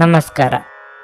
ನಮಸ್ಕಾರ.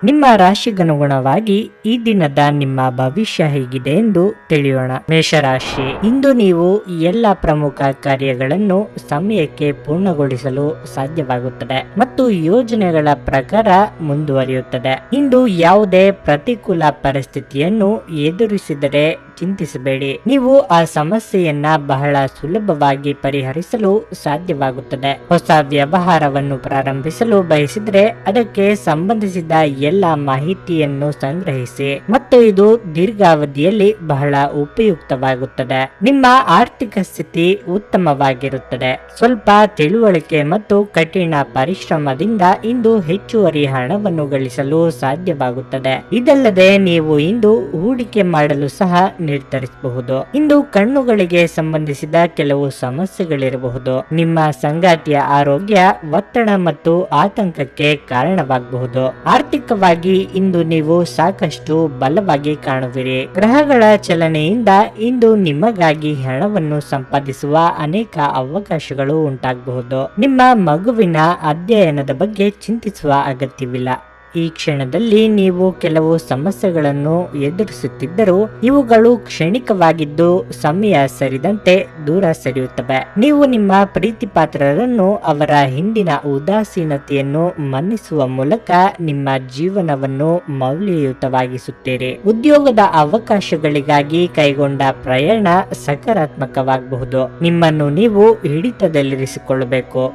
ನಿಮ್ಮ ರಾಶಿಗನುಗುಣವಾಗಿ ಈ ದಿನದ ನಿಮ್ಮ ಭವಿಷ್ಯ ಹೇಗಿದೆ ಎಂದು ತಿಳಿಯೋಣ. ಮೇಷರಾಶಿ, ಇಂದು ನೀವು ಎಲ್ಲ ಪ್ರಮುಖ ಕಾರ್ಯಗಳನ್ನು ಸಮಯಕ್ಕೆ ಪೂರ್ಣಗೊಳಿಸಲು ಸಾಧ್ಯವಾಗುತ್ತದೆ ಮತ್ತು ಯೋಜನೆಗಳ ಪ್ರಕಾರ ಮುಂದುವರಿಯುತ್ತದೆ. ಇಂದು ಯಾವುದೇ ಪ್ರತಿಕೂಲ ಪರಿಸ್ಥಿತಿಯನ್ನು ಎದುರಿಸಿದರೆ ಚಿಂತಿಸಬೇಡಿ. ನೀವು ಆ ಸಮಸ್ಯೆಯನ್ನ ಬಹಳ ಸುಲಭವಾಗಿ ಪರಿಹರಿಸಲು ಸಾಧ್ಯವಾಗುತ್ತದೆ. ಹೊಸ ವ್ಯವಹಾರವನ್ನು ಪ್ರಾರಂಭಿಸಲು ಬಯಸಿದ್ರೆ ಅದಕ್ಕೆ ಸಂಬಂಧಿಸಿದ ಎಲ್ಲ ಮಾಹಿತಿಯನ್ನು ಸಂಗ್ರಹಿಸಿ ಮತ್ತು ಇದು ದೀರ್ಘಾವಧಿಯಲ್ಲಿ ಬಹಳ ಉಪಯುಕ್ತವಾಗುತ್ತದೆ. ನಿಮ್ಮ ಆರ್ಥಿಕ ಸ್ಥಿತಿ ಉತ್ತಮವಾಗಿರುತ್ತದೆ. ಸ್ವಲ್ಪ ತಿಳುವಳಿಕೆ ಮತ್ತು ಕಠಿಣ ಪರಿಶ್ರಮದಿಂದ ಇಂದು ಹೆಚ್ಚುವರಿ ಹಣವನ್ನು ಗಳಿಸಲು ಸಾಧ್ಯವಾಗುತ್ತದೆ. ಇದಲ್ಲದೆ ನೀವು ಇಂದು ಹೂಡಿಕೆ ಮಾಡಲು ಸಹ ನಿರ್ಧರಿಸಬಹುದು. ಇಂದು ಕಣ್ಣುಗಳಿಗೆ ಸಂಬಂಧಿಸಿದ ಕೆಲವು ಸಮಸ್ಯೆಗಳಿರಬಹುದು. ನಿಮ್ಮ ಸಂಗಾತಿಯ ಆರೋಗ್ಯ ಒತ್ತಡ ಮತ್ತು ಆತಂಕಕ್ಕೆ ಕಾರಣವಾಗಬಹುದು. ಆರ್ಥಿಕವಾಗಿ ಇಂದು ನೀವು ಸಾಕಷ್ಟು ಬಲವಾಗಿ ಕಾಣುವಿರಿ. ಗ್ರಹಗಳ ಚಲನೆಯಿಂದ ಇಂದು ನಿಮಗಾಗಿ ಹಣವನ್ನು ಸಂಪಾದಿಸುವ ಅನೇಕ ಅವಕಾಶಗಳು ಉಂಟಾಗಬಹುದು. ನಿಮ್ಮ ಮಗುವಿನ ಅಧ್ಯಯನದ ಬಗ್ಗೆ ಚಿಂತಿಸುವ ಅಗತ್ಯವಿಲ್ಲ. ಈ ಕ್ಷಣದಲ್ಲಿ ನೀವು ಕೆಲವು ಸಮಸ್ಯೆಗಳನ್ನು ಎದುರಿಸುತ್ತಿದ್ದರೂ ಇವುಗಳು ಕ್ಷಣಿಕವಾಗಿದ್ದು ಸಮಯ ಸರಿದಂತೆ ದೂರ ಸರಿಯುತ್ತವೆ. ನೀವು ನಿಮ್ಮ ಪ್ರೀತಿ ಪಾತ್ರರನ್ನು ಅವರ ಹಿಂದಿನ ಉದಾಸೀನತೆಯನ್ನು ಮನ್ನಿಸುವ ಮೂಲಕ ನಿಮ್ಮ ಜೀವನವನ್ನು ಮೌಲ್ಯಯುತವಾಗಿಸುತ್ತೀರಿ. ಉದ್ಯೋಗದ ಅವಕಾಶಗಳಿಗಾಗಿ ಕೈಗೊಂಡ ಪ್ರಯಾಣ ಸಕಾರಾತ್ಮಕವಾಗಬಹುದು. ನಿಮ್ಮನ್ನು ನೀವು ಹಿಡಿತದಲ್ಲಿರಿಸಿಕೊಳ್ಳಬೇಕು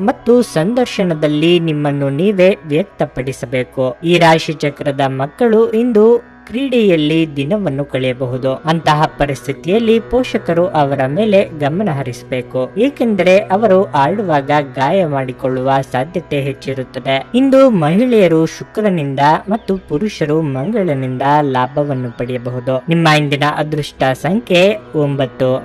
ಮತ್ತು ಸಂದರ್ಶನದಲ್ಲಿ ನಿಮ್ಮನ್ನು ನೀವೇ ವ್ಯಕ್ತಪಡಿಸಬೇಕು. ಈ ರಾಶಿ ಚಕ್ರದ ಮಕ್ಕಳು ಇಂದು ಕ್ರೀಡೆಯಲ್ಲಿ ದಿನವನ್ನು ಕಳೆಯಬಹುದು. ಅಂತಹ ಪರಿಸ್ಥಿತಿಯಲ್ಲಿ ಪೋಷಕರು ಅವರ ಮೇಲೆ ಗಮನ ಹರಿಸಬೇಕು, ಏಕೆಂದರೆ ಅವರು ಆಡುವಾಗ ಗಾಯ ಮಾಡಿಕೊಳ್ಳುವ ಸಾಧ್ಯತೆ ಹೆಚ್ಚಿರುತ್ತದೆ. ಇಂದು ಮಹಿಳೆಯರು ಶುಕ್ರನಿಂದ ಮತ್ತು ಪುರುಷರು ಮಂಗಳನಿಂದ ಲಾಭವನ್ನು ಪಡೆಯಬಹುದು. ನಿಮ್ಮ ಇಂದಿನ ಅದೃಷ್ಟ ಸಂಖ್ಯೆ 9.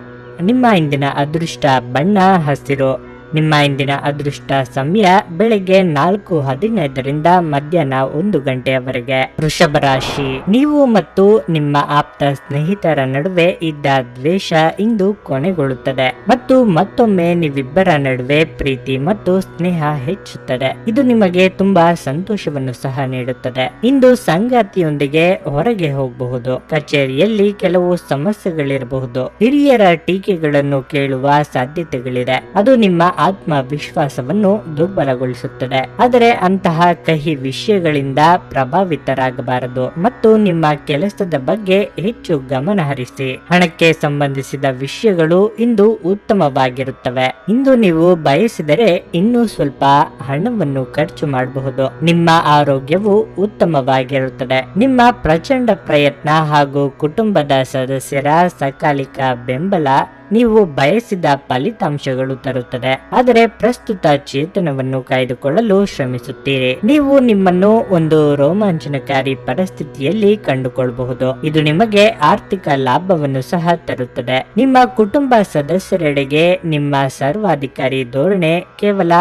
ನಿಮ್ಮ ಇಂದಿನ ಅದೃಷ್ಟ ಬಣ್ಣ ಹಸಿರು. ನಿಮ್ಮ ಇಂದಿನ ಅದೃಷ್ಟ ಸಮಯ ಬೆಳಗ್ಗೆ 4:15 ಮಧ್ಯಾಹ್ನ 1 ಗಂಟೆಯವರೆಗೆ. ವೃಷಭ ರಾಶಿ, ನೀವು ಮತ್ತು ನಿಮ್ಮ ಆಪ್ತ ಸ್ನೇಹಿತರ ನಡುವೆ ಇದ್ದ ದ್ವೇಷ ಇಂದು ಕೊನೆಗೊಳ್ಳುತ್ತದೆ ಮತ್ತು ಮತ್ತೊಮ್ಮೆ ನೀವಿಬ್ಬರ ನಡುವೆ ಪ್ರೀತಿ ಮತ್ತು ಸ್ನೇಹ ಹೆಚ್ಚುತ್ತದೆ. ಇದು ನಿಮಗೆ ತುಂಬಾ ಸಂತೋಷವನ್ನು ಸಹ ನೀಡುತ್ತದೆ. ಇಂದು ಸಂಗಾತಿಯೊಂದಿಗೆ ಹೊರಗೆ ಹೋಗಬಹುದು. ಕಚೇರಿಯಲ್ಲಿ ಕೆಲವು ಸಮಸ್ಯೆಗಳಿರಬಹುದು. ಹಿರಿಯರ ಟೀಕೆಗಳನ್ನು ಕೇಳುವ ಸಾಧ್ಯತೆಗಳಿದೆ. ಅದು ನಿಮ್ಮ ಆತ್ಮವಿಶ್ವಾಸವನ್ನು ದುರ್ಬಲಗೊಳಿಸುತ್ತದೆ. ಆದರೆ ಅಂತಹ ಕಹಿ ವಿಷಯಗಳಿಂದ ಪ್ರಭಾವಿತರಾಗಬಾರದು ಮತ್ತು ನಿಮ್ಮ ಕೆಲಸದ ಬಗ್ಗೆ ಹೆಚ್ಚು ಗಮನ ಹರಿಸಿ. ಹಣಕ್ಕೆ ಸಂಬಂಧಿಸಿದ ವಿಷಯಗಳು ಇಂದು ಉತ್ತಮವಾಗಿರುತ್ತವೆ. ಇಂದು ನೀವು ಬಯಸಿದರೆ ಇನ್ನೂ ಸ್ವಲ್ಪ ಹಣವನ್ನು ಖರ್ಚು ಮಾಡಬಹುದು. ನಿಮ್ಮ ಆರೋಗ್ಯವು ಉತ್ತಮವಾಗಿರುತ್ತದೆ. ನಿಮ್ಮ ಪ್ರಚಂಡ ಪ್ರಯತ್ನ ಹಾಗೂ ಕುಟುಂಬದ ಸದಸ್ಯರ ಸಕಾಲಿಕ ಬೆಂಬಲ ನೀವು ಬಯಸಿದ ಫಲಿತಾಂಶಗಳು ತರುತ್ತದೆ. ಆದರೆ ಪ್ರಸ್ತುತ ಚೇತನವನ್ನು ಕಾಯ್ದುಕೊಳ್ಳಲು ಶ್ರಮಿಸುತ್ತೀರಿ. ನೀವು ನಿಮ್ಮನ್ನು ಒಂದು ರೋಮಾಂಚನಕಾರಿ ಪರಿಸ್ಥಿತಿಯಲ್ಲಿ ಕಂಡುಕೊಳ್ಳಬಹುದು. ಇದು ನಿಮಗೆ ಆರ್ಥಿಕ ಲಾಭವನ್ನು ಸಹ ತರುತ್ತದೆ. ನಿಮ್ಮ ಕುಟುಂಬ ಸದಸ್ಯರೆಡೆಗೆ ನಿಮ್ಮ ಸರ್ವಾಧಿಕಾರಿ ಧೋರಣೆ ಕೇವಲ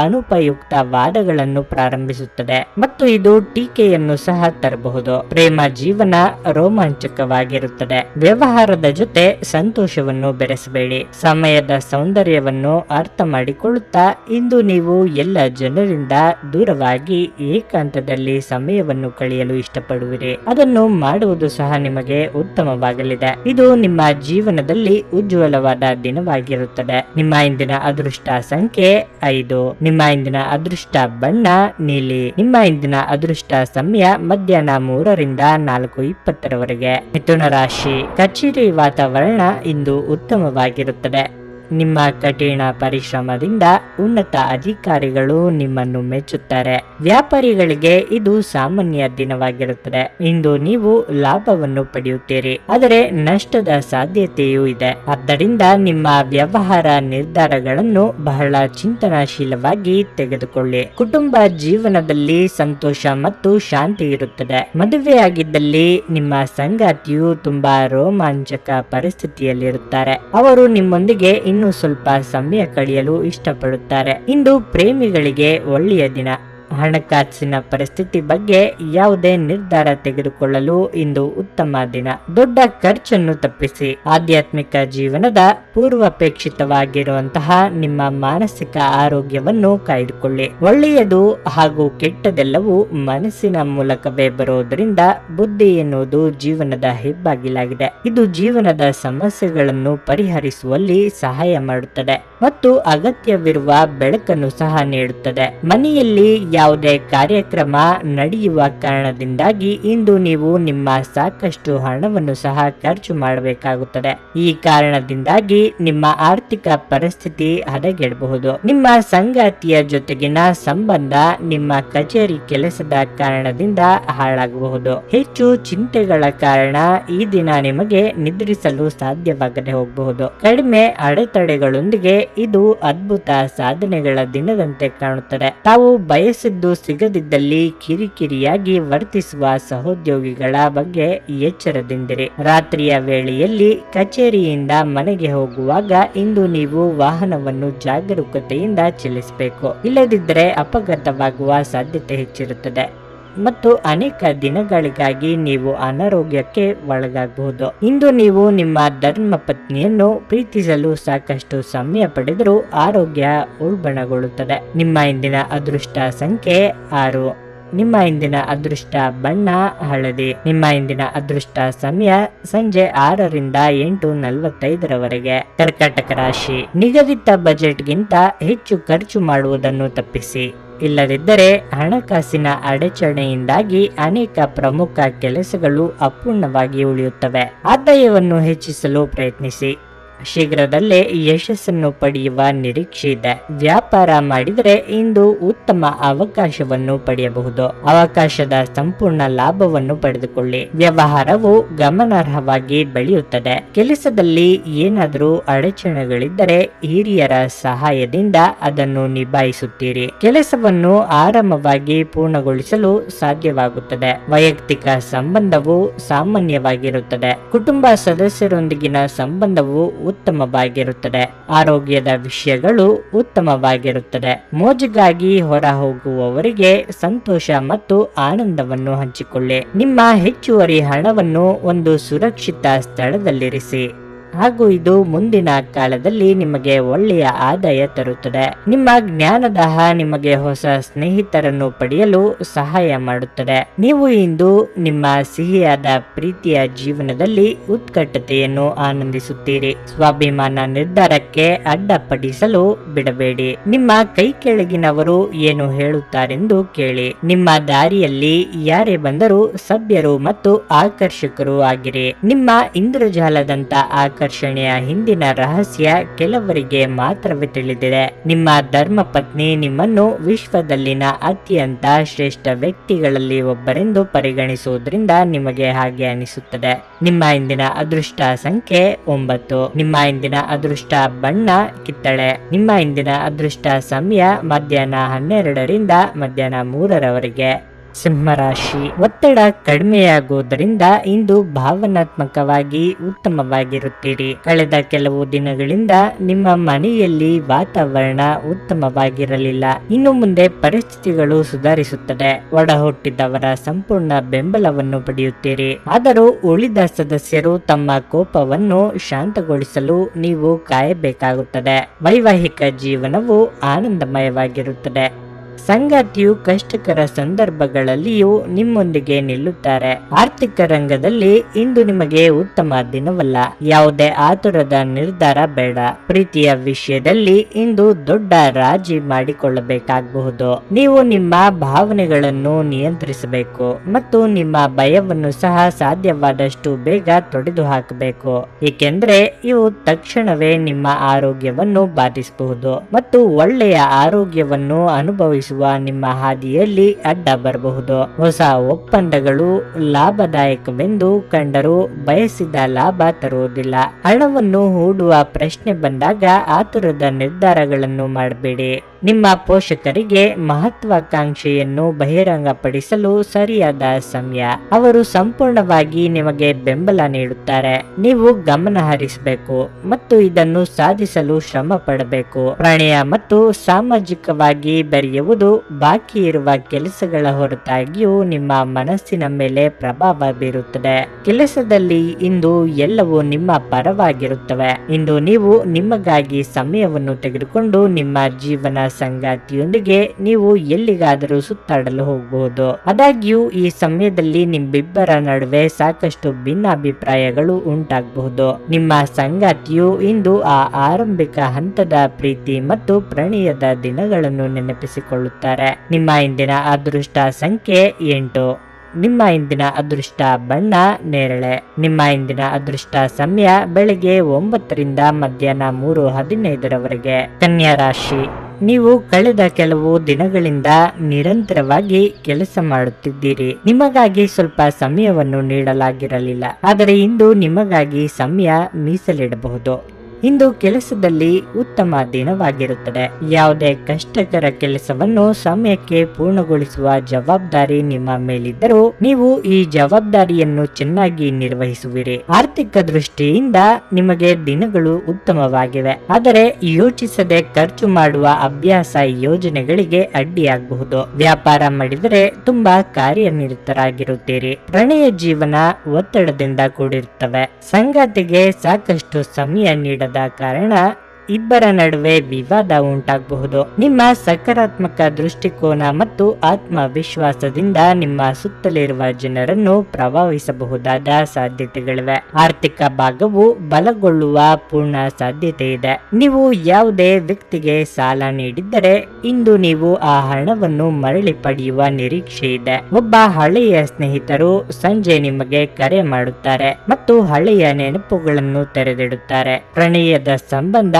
ಅನುಪಯುಕ್ತ ವಾದಗಳನ್ನು ಪ್ರಾರಂಭಿಸುತ್ತದೆ ಮತ್ತು ಇದು ಟೀಕೆಯನ್ನು ಸಹ ತರಬಹುದು. ಪ್ರೇಮ ಜೀವನ ರೋಮಾಂಚಕವಾಗಿರುತ್ತದೆ. ವ್ಯವಹಾರದ ಜೊತೆ ಸಂತೋಷವನ್ನು ಬೆರೆಸಬೇಡಿ. ಸಮಯದ ಸೌಂದರ್ಯವನ್ನು ಅರ್ಥ ಮಾಡಿಕೊಳ್ಳುತ್ತಾ ಇಂದು ನೀವು ಎಲ್ಲ ಜನರಿಂದ ದೂರವಾಗಿ ಏಕಾಂತದಲ್ಲಿ ಸಮಯವನ್ನು ಕಳೆಯಲು ಇಷ್ಟಪಡುವಿರಿ. ಅದನ್ನು ಮಾಡುವುದು ಸಹ ನಿಮಗೆ ಉತ್ತಮವಾಗಲಿದೆ. ಇದು ನಿಮ್ಮ ಜೀವನದಲ್ಲಿ ಉಜ್ವಲವಾದ ದಿನವಾಗಿರುತ್ತದೆ. ನಿಮ್ಮ ಇಂದಿನ ಅದೃಷ್ಟ ಸಂಖ್ಯೆ 5. ನಿಮ್ಮ ಇಂದಿನ ಅದೃಷ್ಟ ಬಣ್ಣ ನೀಲಿ. ನಿಮ್ಮ ಇಂದಿನ ಅದೃಷ್ಟ ಸಮಯ ಮಧ್ಯಾಹ್ನ 3ರಿಂದ 4:20 ಮಿಥುನ ರಾಶಿ, ಕಚೇರಿ ವಾತಾವರಣ ಇಂದು ಉತ್ತಮವಾಗಿರುತ್ತದೆ. ನಿಮ್ಮ ಕಠಿಣ ಪರಿಶ್ರಮದಿಂದ ಉನ್ನತ ಅಧಿಕಾರಿಗಳು ನಿಮ್ಮನ್ನು ಮೆಚ್ಚುತ್ತಾರೆ. ವ್ಯಾಪಾರಿಗಳಿಗೆ ಇದು ಸಾಮಾನ್ಯ ದಿನವಾಗಿರುತ್ತದೆ. ಇಂದು ನೀವು ಲಾಭವನ್ನು ಪಡೆಯುತ್ತೀರಿ, ಆದರೆ ನಷ್ಟದ ಸಾಧ್ಯತೆಯೂ ಇದೆ. ಆದ್ದರಿಂದ ನಿಮ್ಮ ವ್ಯವಹಾರ ನಿರ್ಧಾರಗಳನ್ನು ಬಹಳ ಚಿಂತನಾಶೀಲವಾಗಿ ತೆಗೆದುಕೊಳ್ಳಿ. ಕುಟುಂಬ ಜೀವನದಲ್ಲಿ ಸಂತೋಷ ಮತ್ತು ಶಾಂತಿ ಇರುತ್ತದೆ. ಮದುವೆಯಾಗಿದ್ದಲ್ಲಿ ನಿಮ್ಮ ಸಂಗಾತಿಯು ತುಂಬಾ ರೋಮಾಂಚಕ ಪರಿಸ್ಥಿತಿಯಲ್ಲಿರುತ್ತಾರೆ. ಅವರು ನಿಮ್ಮೊಂದಿಗೆ ಇನ್ನೂ ಸ್ವಲ್ಪ ಸಮಯ ಕಳೆಯಲು ಇಷ್ಟಪಡುತ್ತಾರೆ. ಇಂದು ಪ್ರೇಮಿಗಳಿಗೆ ಒಳ್ಳೆಯ ದಿನ. ಹಣಕಾಸಿನ ಪರಿಸ್ಥಿತಿ ಬಗ್ಗೆ ಯಾವುದೇ ನಿರ್ಧಾರ ತೆಗೆದುಕೊಳ್ಳಲು ಇಂದು ಉತ್ತಮ ದಿನ. ದೊಡ್ಡ ಖರ್ಚನ್ನು ತಪ್ಪಿಸಿ ಆಧ್ಯಾತ್ಮಿಕ ಜೀವನದ ಪೂರ್ವಾಪೇಕ್ಷಿತವಾಗಿರುವಂತಹ ನಿಮ್ಮ ಮಾನಸಿಕ ಆರೋಗ್ಯವನ್ನು ಕಾಯ್ದುಕೊಳ್ಳಿ. ಒಳ್ಳೆಯದು ಹಾಗೂ ಕೆಟ್ಟದೆಲ್ಲವೂ ಮನಸ್ಸಿನ ಮೂಲಕವೇ ಬರುವುದರಿಂದ ಬುದ್ಧಿ ಎನ್ನುವುದು ಜೀವನದ ಹೆಬ್ಬಾಗಿಲಾಗಿದೆ. ಇದು ಜೀವನದ ಸಮಸ್ಯೆಗಳನ್ನು ಪರಿಹರಿಸುವಲ್ಲಿ ಸಹಾಯ ಮಾಡುತ್ತದೆ ಮತ್ತು ಅಗತ್ಯವಿರುವ ಬೆಳಕನ್ನು ಸಹ ನೀಡುತ್ತದೆ. ಮನೆಯಲ್ಲಿ ಯಾವುದೇ ಕಾರ್ಯಕ್ರಮ ನಡೆಯುವ ಕಾರಣದಿಂದಾಗಿ ಇಂದು ನೀವು ನಿಮ್ಮ ಸಾಕಷ್ಟು ಹಣವನ್ನು ಸಹ ಖರ್ಚು ಮಾಡಬೇಕಾಗುತ್ತದೆ. ಈ ಕಾರಣದಿಂದಾಗಿ ನಿಮ್ಮ ಆರ್ಥಿಕ ಪರಿಸ್ಥಿತಿ ಹದಗೆಡಬಹುದು. ನಿಮ್ಮ ಸಂಗಾತಿಯ ಜೊತೆಗಿನ ಸಂಬಂಧ ನಿಮ್ಮ ಕಚೇರಿ ಕೆಲಸದ ಕಾರಣದಿಂದ ಹಾಳಾಗಬಹುದು. ಹೆಚ್ಚು ಚಿಂತೆಗಳ ಕಾರಣ ಈ ದಿನ ನಿಮಗೆ ನಿದ್ರಿಸಲು ಸಾಧ್ಯವಾಗದೆ ಹೋಗಬಹುದು. ಕಡಿಮೆ ಅಡೆತಡೆಗಳೊಂದಿಗೆ ಇದು ಅದ್ಭುತ ಸಾಧನೆಗಳ ದಿನದಂತೆ ಕಾಣುತ್ತದೆ. ತಾವು ಬಯಸಿದ್ದು ಸಿಗದಿದ್ದಲ್ಲಿ ಕಿರಿಕಿರಿಯಾಗಿ ವರ್ತಿಸುವ ಸಹೋದ್ಯೋಗಿಗಳ ಬಗ್ಗೆ ಎಚ್ಚರದಿಂದಿರಿ. ರಾತ್ರಿಯ ವೇಳೆಯಲ್ಲಿ ಕಚೇರಿಯಿಂದ ಮನೆಗೆ ಹೋಗುವಾಗ ಇಂದು ನೀವು ವಾಹನವನ್ನು ಜಾಗರೂಕತೆಯಿಂದ ಚಲಿಸಬೇಕು. ಇಲ್ಲದಿದ್ದರೆ ಅಪಘಾತವಾಗುವ ಸಾಧ್ಯತೆ ಹೆಚ್ಚಿರುತ್ತದೆ ಮತ್ತು ಅನೇಕ ದಿನಗಳಿಗಾಗಿ ನೀವು ಅನಾರೋಗ್ಯಕ್ಕೆ ಒಳಗಾಗಬಹುದು. ಇಂದು ನೀವು ನಿಮ್ಮ ಧರ್ಮ ಪತ್ನಿಯನ್ನು ಪ್ರೀತಿಸಲು ಸಾಕಷ್ಟು ಸಮಯ ಪಡೆದರೂ ಆರೋಗ್ಯ ಉಲ್ಬಣಗೊಳ್ಳುತ್ತದೆ. ನಿಮ್ಮ ಇಂದಿನ ಅದೃಷ್ಟ ಸಂಖ್ಯೆ 6. ನಿಮ್ಮ ಇಂದಿನ ಅದೃಷ್ಟ ಬಣ್ಣ ಹಳದಿ. ನಿಮ್ಮ ಇಂದಿನ ಅದೃಷ್ಟ ಸಮಯ ಸಂಜೆ 6 ರಿಂದ 8:45 ಕರ್ಕಾಟಕ ರಾಶಿ. ನಿಗದಿತ ಬಜೆಟ್ಗಿಂತ ಹೆಚ್ಚು ಖರ್ಚು ಮಾಡುವುದನ್ನು ತಪ್ಪಿಸಿ. ಇಲ್ಲದಿದ್ದರೆ ಹಣಕಾಸಿನ ಅಡಚಣೆಯಿಂದಾಗಿ ಅನೇಕ ಪ್ರಮುಖ ಕೆಲಸಗಳು ಅಪೂರ್ಣವಾಗಿ ಉಳಿಯುತ್ತವೆ. ಆದಾಯವನ್ನು ಹೆಚ್ಚಿಸಲು ಪ್ರಯತ್ನಿಸಿ. ಶೀಘ್ರದಲ್ಲೇ ಯಶಸ್ಸನ್ನು ಪಡೆಯುವ ನಿರೀಕ್ಷೆ ಇದೆ. ವ್ಯಾಪಾರ ಮಾಡಿದರೆ ಇಂದು ಉತ್ತಮ ಅವಕಾಶವನ್ನು ಪಡೆಯಬಹುದು. ಅವಕಾಶದ ಸಂಪೂರ್ಣ ಲಾಭವನ್ನು ಪಡೆದುಕೊಳ್ಳಿ. ವ್ಯವಹಾರವು ಗಮನಾರ್ಹವಾಗಿ ಬೆಳೆಯುತ್ತದೆ. ಕೆಲಸದಲ್ಲಿ ಏನಾದರೂ ಅಡಚಣೆಗಳಿದ್ದರೆ ಹಿರಿಯರ ಸಹಾಯದಿಂದ ಅದನ್ನು ನಿಭಾಯಿಸುತ್ತೀರಿ. ಕೆಲಸವನ್ನು ಆರಾಮವಾಗಿ ಪೂರ್ಣಗೊಳಿಸಲು ಸಾಧ್ಯವಾಗುತ್ತದೆ. ವೈಯಕ್ತಿಕ ಸಂಬಂಧವು ಸಾಮಾನ್ಯವಾಗಿರುತ್ತದೆ. ಕುಟುಂಬ ಸದಸ್ಯರೊಂದಿಗಿನ ಸಂಬಂಧವು ಉತ್ತಮವಾಗಿರುತ್ತದೆ. ಆರೋಗ್ಯದ ವಿಷಯಗಳು ಉತ್ತಮವಾಗಿರುತ್ತದೆ. ಮೋಜಿಗಾಗಿ ಹೊರ ಹೋಗುವವರಿಗೆ ಸಂತೋಷ ಮತ್ತು ಆನಂದವನ್ನು ಹಂಚಿಕೊಳ್ಳಿ. ನಿಮ್ಮ ಹೆಚ್ಚುವರಿ ಹಣವನ್ನು ಒಂದು ಸುರಕ್ಷಿತ ಸ್ಥಳದಲ್ಲಿರಿಸಿ ಹಾಗೂ ಇದು ಮುಂದಿನ ಕಾಲದಲ್ಲಿ ನಿಮಗೆ ಒಳ್ಳೆಯ ಆದಾಯ ತರುತ್ತದೆ. ನಿಮ್ಮ ಜ್ಞಾನದಾಹ ನಿಮಗೆ ಹೊಸ ಸ್ನೇಹಿತರನ್ನು ಪಡೆಯಲು ಸಹಾಯ ಮಾಡುತ್ತದೆ. ನೀವು ಇಂದು ನಿಮ್ಮ ಸಿಹಿಯಾದ ಪ್ರೀತಿಯ ಜೀವನದಲ್ಲಿ ಉತ್ಕಟತೆಯನ್ನು ಆನಂದಿಸುತ್ತೀರಿ. ಸ್ವಾಭಿಮಾನ ನಿರ್ಧಾರಕ್ಕೆ ಅಡ್ಡಪಡಿಸಲು ಬಿಡಬೇಡಿ. ನಿಮ್ಮ ಕೈ ಕೆಳಗಿನವರು ಏನು ಹೇಳುತ್ತಾರೆಂದು ಕೇಳಿ. ನಿಮ್ಮ ದಾರಿಯಲ್ಲಿ ಯಾರೇ ಬಂದರೂ ಸಭ್ಯರು ಮತ್ತು ಆಕರ್ಷಕರು ಆಗಿರಿ. ನಿಮ್ಮ ಇಂದ್ರಜಾಲದಂತ ಆಕರ್ಷಣೆಯ ಹಿಂದಿನ ರಹಸ್ಯ ಕೆಲವರಿಗೆ ಮಾತ್ರವೇ ತಿಳಿದಿದೆ. ನಿಮ್ಮ ಧರ್ಮ ಪತ್ನಿ ನಿಮ್ಮನ್ನು ವಿಶ್ವದಲ್ಲಿನ ಅತ್ಯಂತ ಶ್ರೇಷ್ಠ ವ್ಯಕ್ತಿಗಳಲ್ಲಿ ಒಬ್ಬರೆಂದು ಪರಿಗಣಿಸುವುದರಿಂದ ನಿಮಗೆ ಹಾಗೆ ಅನಿಸುತ್ತದೆ. ನಿಮ್ಮ ಇಂದಿನ ಅದೃಷ್ಟ ಸಂಖ್ಯೆ 9. ನಿಮ್ಮ ಇಂದಿನ ಅದೃಷ್ಟ ಬಣ್ಣ ಕಿತ್ತಳೆ. ನಿಮ್ಮ ಇಂದಿನ ಅದೃಷ್ಟ ಸಮಯ ಮಧ್ಯಾಹ್ನ 12 ರಿಂದ ಮಧ್ಯಾಹ್ನ 3 ಸಿಂಹರಾಶಿ. ಒತ್ತಡ ಕಡಿಮೆಯಾಗುವುದರಿಂದ ಇಂದು ಭಾವನಾತ್ಮಕವಾಗಿ ಉತ್ತಮವಾಗಿರುತ್ತೀರಿ. ಕಳೆದ ಕೆಲವು ದಿನಗಳಿಂದ ನಿಮ್ಮ ಮನೆಯಲ್ಲಿ ವಾತಾವರಣ ಉತ್ತಮವಾಗಿರಲಿಲ್ಲ. ಇನ್ನು ಮುಂದೆ ಪರಿಸ್ಥಿತಿಗಳು ಸುಧಾರಿಸುತ್ತದೆ. ಒಡ ಹುಟ್ಟಿದವರ ಸಂಪೂರ್ಣ ಬೆಂಬಲವನ್ನು ಪಡೆಯುತ್ತೀರಿ. ಆದರೂ ಉಳಿದ ಸದಸ್ಯರು ತಮ್ಮ ಕೋಪವನ್ನು ಶಾಂತಗೊಳಿಸಲು ನೀವು ಕಾಯಬೇಕಾಗುತ್ತದೆ. ವೈವಾಹಿಕ ಜೀವನವು ಆನಂದಮಯವಾಗಿರುತ್ತದೆ. ಸಂಗಾತಿಯು ಕಷ್ಟಕರ ಸಂದರ್ಭಗಳಲ್ಲಿಯೂ ನಿಮ್ಮೊಂದಿಗೆ ನಿಲ್ಲುತ್ತಾರೆ. ಆರ್ಥಿಕ ರಂಗದಲ್ಲಿ ಇಂದು ನಿಮಗೆ ಉತ್ತಮ ದಿನವಲ್ಲ. ಯಾವುದೇ ಆತುರದ ನಿರ್ಧಾರ ಬೇಡ. ಪ್ರೀತಿಯ ವಿಷಯದಲ್ಲಿ ಇಂದು ದೊಡ್ಡ ರಾಜಿ ಮಾಡಿಕೊಳ್ಳಬೇಕಾಗಬಹುದು. ನೀವು ನಿಮ್ಮ ಭಾವನೆಗಳನ್ನು ನಿಯಂತ್ರಿಸಬೇಕು ಮತ್ತು ನಿಮ್ಮ ಭಯವನ್ನು ಸಹ ಸಾಧ್ಯವಾದಷ್ಟು ಬೇಗ ತೊಡೆದು ಹಾಕಬೇಕು, ಏಕೆಂದರೆ ಇವು ತಕ್ಷಣವೇ ನಿಮ್ಮ ಆರೋಗ್ಯವನ್ನು ಬಾಧಿಸಬಹುದು ಮತ್ತು ಒಳ್ಳೆಯ ಆರೋಗ್ಯವನ್ನು ಅನುಭವಿಸುವ ನಿಮ್ಮ ಹಾದಿಯಲ್ಲಿ ಅಡ್ಡ ಬರಬಹುದು. ಹೊಸ ಒಪ್ಪಂದಗಳು ಲಾಭದಾಯಕವೆಂದು ಕಂಡರೂ ಬಯಸಿದ ಲಾಭ ತರುವುದಿಲ್ಲ. ಹಣವನ್ನು ಹೂಡುವ ಪ್ರಶ್ನೆ ಬಂದಾಗ ಆತುರದ ನಿರ್ಧಾರಗಳನ್ನು ಮಾಡಬೇಡಿ. ನಿಮ್ಮ ಪೋಷಕರಿಗೆ ಮಹತ್ವಾಕಾಂಕ್ಷೆಯನ್ನು ಬಹಿರಂಗಪಡಿಸಲು ಸರಿಯಾದ ಸಮಯ. ಅವರು ಸಂಪೂರ್ಣವಾಗಿ ನಿಮಗೆ ಬೆಂಬಲ ನೀಡುತ್ತಾರೆ. ನೀವು ಗಮನ ಹರಿಸಬೇಕು ಮತ್ತು ಇದನ್ನು ಸಾಧಿಸಲು ಶ್ರಮ ಪಡಬೇಕು. ಪ್ರಣಯ ಮತ್ತು ಸಾಮಾಜಿಕವಾಗಿ ಬೆರೆಯುವುದು ಬಾಕಿ ಇರುವ ಕೆಲಸಗಳ ಹೊರತಾಗಿಯೂ ನಿಮ್ಮ ಮನಸ್ಸಿನ ಮೇಲೆ ಪ್ರಭಾವ ಬೀರುತ್ತದೆ. ಕೆಲಸದಲ್ಲಿ ಇಂದು ಎಲ್ಲವೂ ನಿಮ್ಮ ಪರವಾಗಿರುತ್ತವೆ. ಇಂದು ನೀವು ನಿಮಗಾಗಿ ಸಮಯವನ್ನು ತೆಗೆದುಕೊಂಡು ನಿಮ್ಮ ಜೀವನ ಸಂಗಾತಿಯೊಂದಿಗೆ ನೀವು ಎಲ್ಲಿಗಾದರೂ ಸುತ್ತಾಡಲು ಹೋಗಬಹುದು. ಆದಾಗ್ಯೂ ಈ ಸಮಯದಲ್ಲಿ ನಿಮ್ಮಿಬ್ಬರ ನಡುವೆ ಸಾಕಷ್ಟು ಭಿನ್ನಾಭಿಪ್ರಾಯಗಳು ಉಂಟಾಗಬಹುದು. ನಿಮ್ಮ ಸಂಗಾತಿಯು ಇಂದು ಆ ಆರಂಭಿಕ ಹಂತದ ಪ್ರೀತಿ ಮತ್ತು ಪ್ರಣಯದ ದಿನಗಳನ್ನು ನೆನಪಿಸಿಕೊಳ್ಳುತ್ತಾರೆ. ನಿಮ್ಮ ಇಂದಿನ ಅದೃಷ್ಟ ಸಂಖ್ಯೆ 8. ನಿಮ್ಮ ಇಂದಿನ ಅದೃಷ್ಟ ಬಣ್ಣ ನೇರಳೆ. ನಿಮ್ಮ ಇಂದಿನ ಅದೃಷ್ಟ ಸಮಯ ಬೆಳಗ್ಗೆ 9 ರಿಂದ ಮಧ್ಯಾಹ್ನ 3:15 ಕನ್ಯಾ ರಾಶಿ. ನೀವು ಕಳೆದ ಕೆಲವು ದಿನಗಳಿಂದ ನಿರಂತರವಾಗಿ ಕೆಲಸ ಮಾಡುತ್ತಿದ್ದೀರಿ. ನಿಮಗಾಗಿ ಸ್ವಲ್ಪ ಸಮಯವನ್ನು ನೀಡಲಾಗಿರಲಿಲ್ಲ, ಆದರೆ ಇಂದು ನಿಮಗಾಗಿ ಸಮಯ ಮೀಸಲಿಡಬಹುದು. ಇಂದು ಕೆಲಸದಲ್ಲಿ ಉತ್ತಮ ದಿನವಾಗಿರುತ್ತದೆ. ಯಾವುದೇ ಕಷ್ಟಕರ ಕೆಲಸವನ್ನು ಸಮಯಕ್ಕೆ ಪೂರ್ಣಗೊಳಿಸುವ ಜವಾಬ್ದಾರಿ ನಿಮ್ಮ ಮೇಲಿದ್ದರೂ ನೀವು ಈ ಜವಾಬ್ದಾರಿಯನ್ನು ಚೆನ್ನಾಗಿ ನಿರ್ವಹಿಸುವಿರಿ. ಆರ್ಥಿಕ ದೃಷ್ಟಿಯಿಂದ ನಿಮಗೆ ದಿನಗಳು ಉತ್ತಮವಾಗಿವೆ, ಆದರೆ ಯೋಚಿಸದೆ ಖರ್ಚು ಮಾಡುವ ಅಭ್ಯಾಸ ಯೋಜನೆಗಳಿಗೆ ಅಡ್ಡಿಯಾಗಬಹುದು. ವ್ಯಾಪಾರ ಮಾಡಿದರೆ ತುಂಬಾ ಕಾರ್ಯನಿರತರಾಗಿರುತ್ತೀರಿ. ಪ್ರಣಯ ಜೀವನ ಒತ್ತಡದಿಂದ ಕೂಡಿರುತ್ತವೆ. ಸಂಗಾತಿಗೆ ಸಾಕಷ್ಟು ಸಮಯ ನೀಡದ ಕಾರಣ ಇಬ್ಬರ ನಡುವೆ ವಿವಾದ ಉಂಟಾಗಬಹುದು. ನಿಮ್ಮ ಸಕಾರಾತ್ಮಕ ದೃಷ್ಟಿಕೋನ ಮತ್ತು ಆತ್ಮವಿಶ್ವಾಸದಿಂದ ನಿಮ್ಮ ಸುತ್ತಲಿರುವ ಜನರನ್ನು ಪ್ರಭಾವಿಸಬಹುದಾದ ಸಾಧ್ಯತೆಗಳಿವೆ. ಆರ್ಥಿಕ ಭಾಗವು ಬಲಗೊಳ್ಳುವ ಪೂರ್ಣ ಸಾಧ್ಯತೆ ಇದೆ. ನೀವು ಯಾವುದೇ ವ್ಯಕ್ತಿಗೆ ಸಾಲ ನೀಡಿದ್ದರೆ ಇಂದು ನೀವು ಆ ಹಣವನ್ನು ಮರಳಿ ಪಡೆಯುವ ನಿರೀಕ್ಷೆ ಇದೆ. ಒಬ್ಬ ಹಳೆಯ ಸ್ನೇಹಿತರು ಸಂಜೆ ನಿಮಗೆ ಕರೆ ಮಾಡುತ್ತಾರೆ ಮತ್ತು ಹಳೆಯ ನೆನಪುಗಳನ್ನು ತೆರೆದಿಡುತ್ತಾರೆ. ಪ್ರಣಯದ ಸಂಬಂಧ